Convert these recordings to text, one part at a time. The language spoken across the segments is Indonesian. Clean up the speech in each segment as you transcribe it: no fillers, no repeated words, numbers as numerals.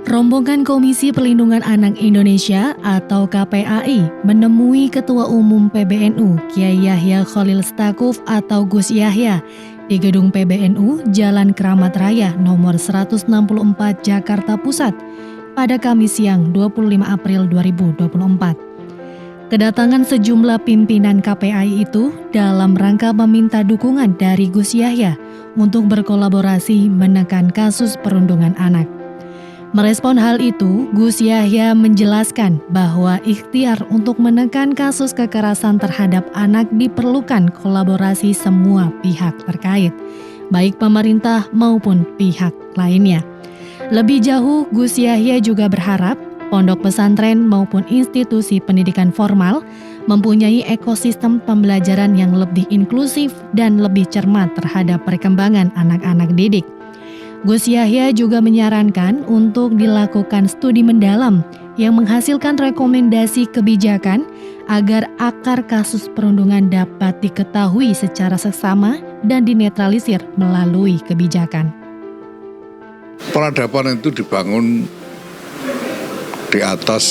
Rombongan Komisi Perlindungan Anak Indonesia atau KPAI menemui Ketua Umum PBNU Kyai Yahya Khalil Stakuf atau Gus Yahya di Gedung PBNU Jalan Kramat Raya nomor 164 Jakarta Pusat pada Kamis siang 25 April 2024. Kedatangan sejumlah pimpinan KPAI itu dalam rangka meminta dukungan dari Gus Yahya untuk berkolaborasi menekan kasus perundungan anak. Merespon hal itu, Gus Yahya menjelaskan bahwa ikhtiar untuk menekan kasus kekerasan terhadap anak diperlukan kolaborasi semua pihak terkait, baik pemerintah maupun pihak lainnya. Lebih jauh, Gus Yahya juga berharap pondok pesantren maupun institusi pendidikan formal mempunyai ekosistem pembelajaran yang lebih inklusif dan lebih cermat terhadap perkembangan anak-anak didik. Gus Yahya juga menyarankan untuk dilakukan studi mendalam yang menghasilkan rekomendasi kebijakan agar akar kasus perundungan dapat diketahui secara seksama dan dinetralisir melalui kebijakan. Peradaban itu dibangun di atas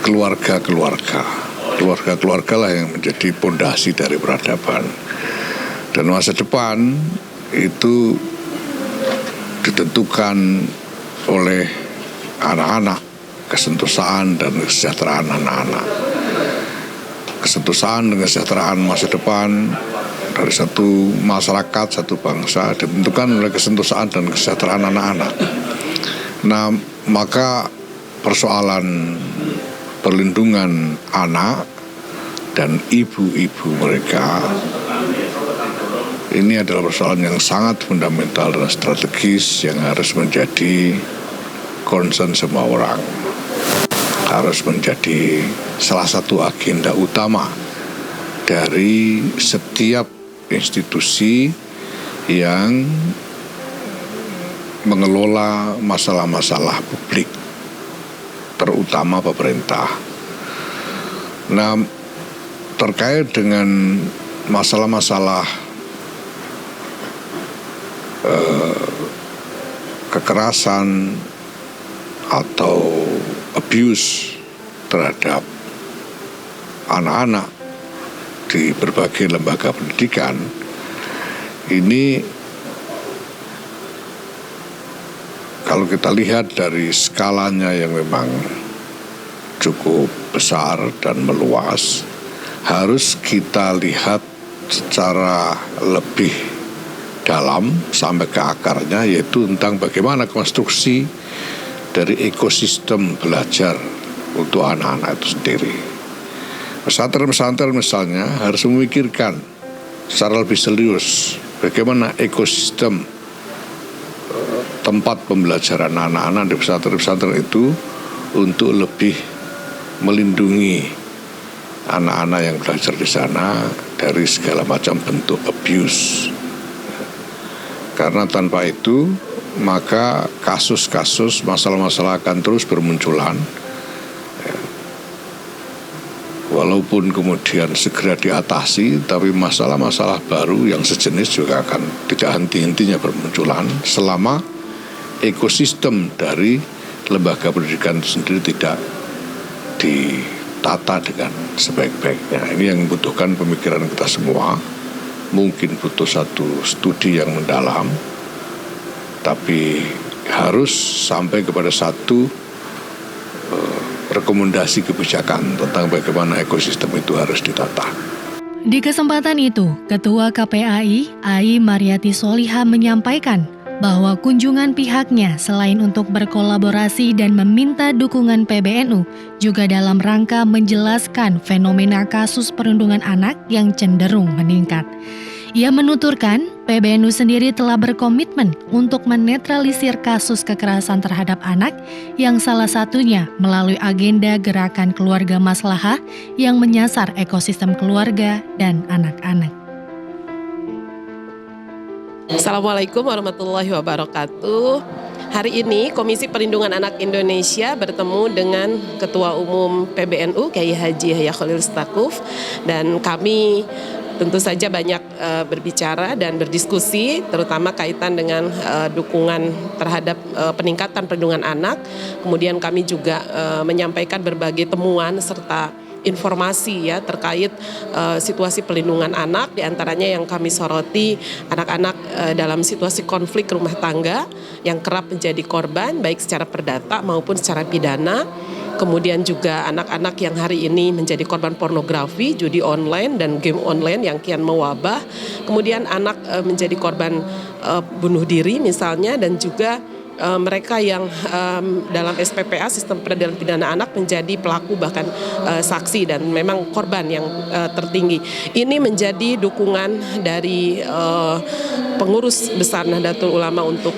keluarga-keluarga. Keluarga-keluarga lah yang menjadi pondasi dari peradaban. Dan masa depan itu ditentukan oleh anak-anak, kesentosan dan kesejahteraan anak-anak. Kesentosan dan kesejahteraan masa depan dari satu masyarakat, satu bangsa ditentukan oleh kesentosan dan kesejahteraan anak-anak. Nah, maka persoalan perlindungan anak dan ibu-ibu mereka ini adalah persoalan yang sangat fundamental dan strategis yang harus menjadi concern semua orang. Harus menjadi salah satu agenda utama dari setiap institusi yang mengelola masalah-masalah publik, terutama pemerintah. Nah, terkait dengan masalah-masalah kekerasan atau abuse terhadap anak-anak di berbagai lembaga pendidikan ini, kalau kita lihat dari skalanya yang memang cukup besar dan meluas, harus kita lihat secara lebih dalam sampai ke akarnya, yaitu tentang bagaimana konstruksi dari ekosistem belajar untuk anak-anak itu sendiri. Pesantren-pesantren misalnya harus memikirkan secara lebih serius bagaimana ekosistem tempat pembelajaran anak-anak di pesantren-pesantren itu untuk lebih melindungi anak-anak yang belajar di sana dari segala macam bentuk abuse. Karena tanpa itu, maka kasus-kasus, masalah-masalah akan terus bermunculan. Walaupun kemudian segera diatasi, tapi masalah-masalah baru yang sejenis juga akan tidak henti-hentinya bermunculan selama ekosistem dari lembaga pendidikan itu sendiri tidak ditata dengan sebaik-baiknya. Ini yang membutuhkan pemikiran kita semua. Mungkin butuh satu studi yang mendalam, tapi harus sampai kepada satu rekomendasi kebijakan tentang bagaimana ekosistem itu harus ditata. Di kesempatan itu, Ketua KPAI, Ai Mariati Soliha menyampaikan bahwa kunjungan pihaknya selain untuk berkolaborasi dan meminta dukungan PBNU, juga dalam rangka menjelaskan fenomena kasus perundungan anak yang cenderung meningkat. Ia menuturkan, PBNU sendiri telah berkomitmen untuk menetralisir kasus kekerasan terhadap anak yang salah satunya melalui agenda Gerakan Keluarga Maslahah yang menyasar ekosistem keluarga dan anak-anak. Assalamualaikum warahmatullahi wabarakatuh. Hari ini Komisi Perlindungan Anak Indonesia bertemu dengan Ketua Umum PBNU Kyai Haji Yahya Khalil Stakuf, dan kami tentu saja banyak berbicara dan berdiskusi, terutama kaitan dengan dukungan terhadap peningkatan perlindungan anak. Kemudian kami juga menyampaikan berbagai temuan serta informasi ya terkait situasi perlindungan anak, diantaranya yang kami soroti anak-anak dalam situasi konflik rumah tangga yang kerap menjadi korban baik secara perdata maupun secara pidana. Kemudian juga anak-anak yang hari ini menjadi korban pornografi, judi online dan game online yang kian mewabah. Kemudian anak menjadi korban bunuh diri misalnya, dan juga mereka yang dalam SPPA sistem peradilan pidana anak menjadi pelaku bahkan saksi dan memang korban yang tertinggi. Ini menjadi dukungan dari pengurus besar Nahdlatul Ulama untuk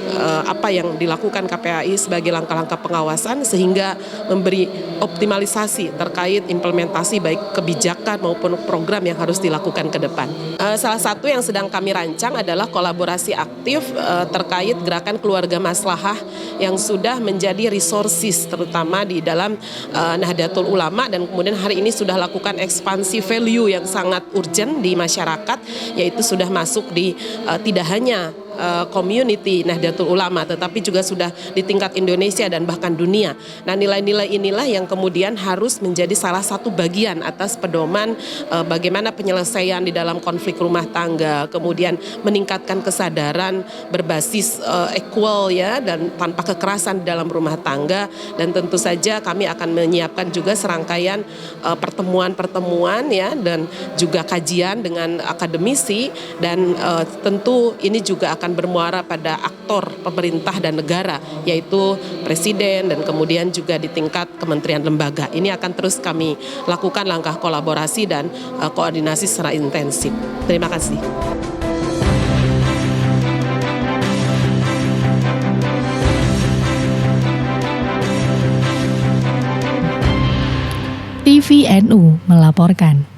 apa yang dilakukan KPAI sebagai langkah-langkah pengawasan sehingga memberi optimalisasi terkait implementasi baik kebijakan maupun program yang harus dilakukan ke depan. Salah satu yang sedang kami rancang adalah kolaborasi aktif terkait gerakan keluarga maslahah yang sudah menjadi resources terutama di dalam Nahdlatul Ulama, dan kemudian hari ini sudah lakukan ekspansi value yang sangat urgent di masyarakat, yaitu sudah masuk di tidak hanya community Nahdlatul Ulama tetapi juga sudah di tingkat Indonesia dan bahkan dunia. Nah, nilai-nilai inilah yang kemudian harus menjadi salah satu bagian atas pedoman bagaimana penyelesaian di dalam konflik rumah tangga, kemudian meningkatkan kesadaran berbasis equal ya dan tanpa kekerasan di dalam rumah tangga. Dan tentu saja kami akan menyiapkan juga serangkaian pertemuan-pertemuan ya dan juga kajian dengan akademisi, dan tentu ini juga akan bermuara pada aktor pemerintah dan negara, yaitu presiden dan kemudian juga di tingkat kementerian lembaga. Ini akan terus kami lakukan langkah kolaborasi dan koordinasi secara intensif. Terima kasih. TVNU melaporkan.